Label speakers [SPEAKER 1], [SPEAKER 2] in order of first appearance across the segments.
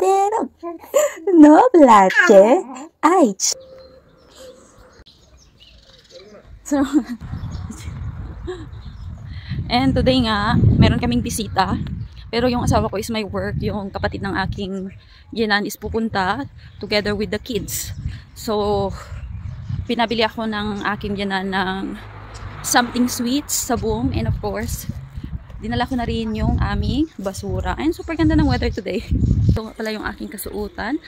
[SPEAKER 1] pero no blache. Ay. So, and today nga, meron kaming bisita. Pero yung asawa ko is may work. Yung kapatid ng aking ginan is pupunta together with the kids. So, pinabili ako ng aking ginan ng something sweets sa Boom. And of course, dinala ko na rin yung aming basura. And super ganda ng weather today. Ito pala yung aking kasuotan.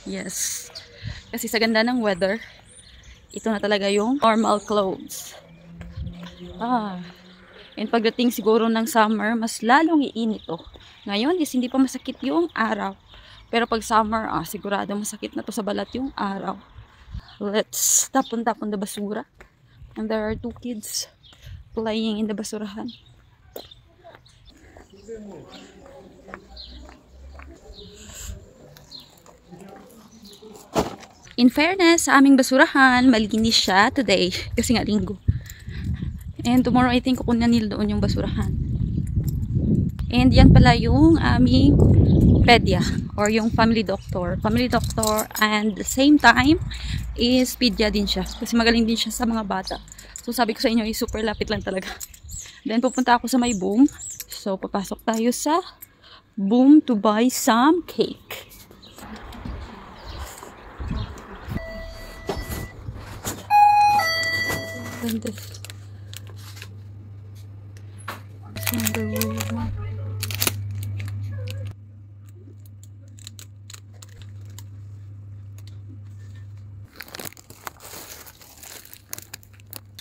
[SPEAKER 1] Yes. Kasi sa ganda ng weather, ito na talaga yung normal clothes. And pagdating siguro ng summer, mas lalong iinit to. Ngayon, is hindi pa masakit yung araw. Pero pag summer, sigurado masakit na to sa balat yung araw. Let's tapon the basura. And there are two kids playing in the basurahan. In fairness, sa aming basurahan, malinis siya today. Kasi nga linggo. And tomorrow, I think, kukunan nila doon yung basurahan. And yan pala yung aming pedia or yung family doctor. Family doctor and the same time is pedia din siya. Kasi magaling din siya sa mga bata. So sabi ko sa inyo, super lapit lang talaga. Then pupunta ako sa may Boom. So papasok tayo sa Boom to buy some cake. And this.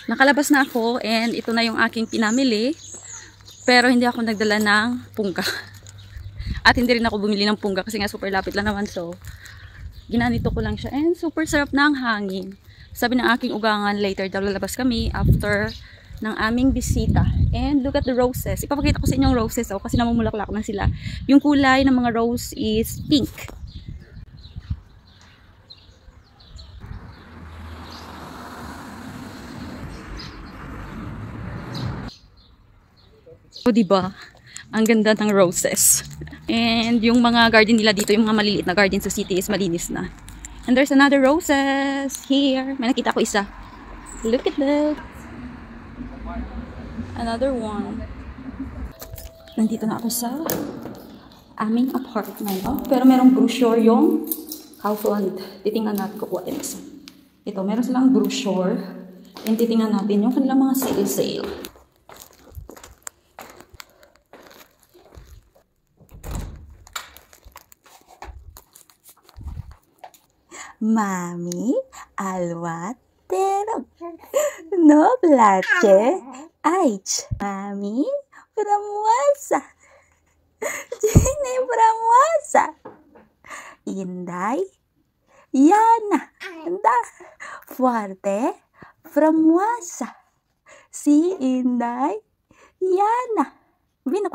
[SPEAKER 1] Nakalabas na ako and ito na yung aking pinamili. Pero hindi ako nagdala ng pungka. At hindi rin ako bumili ng pungka kasi nga super lapit lang naman. So, ginanito ko lang siya. And super sarap ng hangin. Sabi ng aking ugangan, later daw lalabas kami after ng aming bisita. And look at the roses. Ipapakita ko sa inyo yung roses kasi namumulaklak na sila. Yung kulay ng mga rose is pink. So, diba? Ang ganda ng roses. And yung mga garden nila dito, yung mga maliliit na garden sa city is malinis na. And there's another roses here. May nakita ko isa. Look at that. Another one. Nandito na ako sa aming apartment. Pero merong brochure yung Kaufland. Titingnan natin kukuha din isa. Ito, meron silang brochure. And titingnan natin yung kanilang mga sale. Mami, alwatero. No blache. Ay, mami, pramuasa. Jine pramuasa. Inday, Yana, da, fuerte, pramuasa. Si Inday, Yana. Vino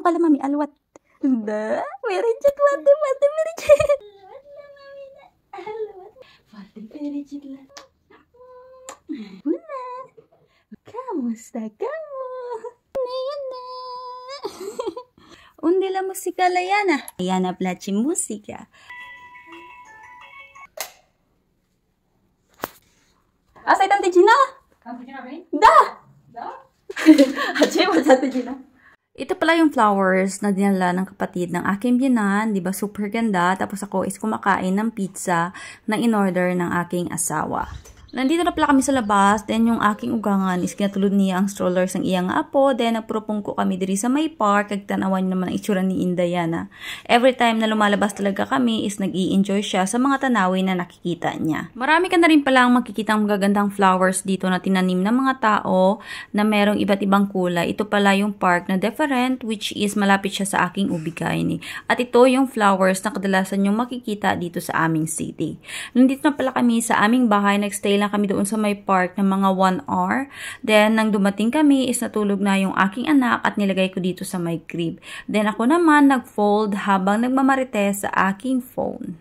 [SPEAKER 1] ka lang, mami, alwat. Da, merijit, wate, merijit. Wate, merijit lang. Buna. Kamusta kamu? Yana. Unde la música la Yana? Yana placi música. Asay tante Gina? Tante Gina ba? Da! Da? Ache mo tante Gina. Ito pala yung flowers na dinala ng kapatid ng aking biyenan. Diba super ganda? Tapos ako is kumakain ng pizza na in-order ng aking asawa. Nandito na pala kami sa labas. Then yung aking ugangan is kinatulod niya ang strollers ng iyang apo. Then nagpropong ko kami diri sa may park. Kagtanawan naman ang itsura ni Indayana. Every time na lumalabas talaga kami is nag-i-enjoy siya sa mga tanawin na nakikita niya. Marami ka na rin palang makikitang magagandang flowers dito na tinanim ng mga tao na merong iba't ibang kulay. Ito pala yung park na different which is malapit siya sa aking Ubigayni. At ito yung flowers na kadalasan yung makikita dito sa aming city. Nandito na pala kami sa aming bahay. Nagstay lang kami doon sa may park ng mga 1 hour. Then, nang dumating kami is natulog na yung aking anak at nilagay ko dito sa may crib. Then, ako naman nag-fold habang nagmamarites sa aking phone.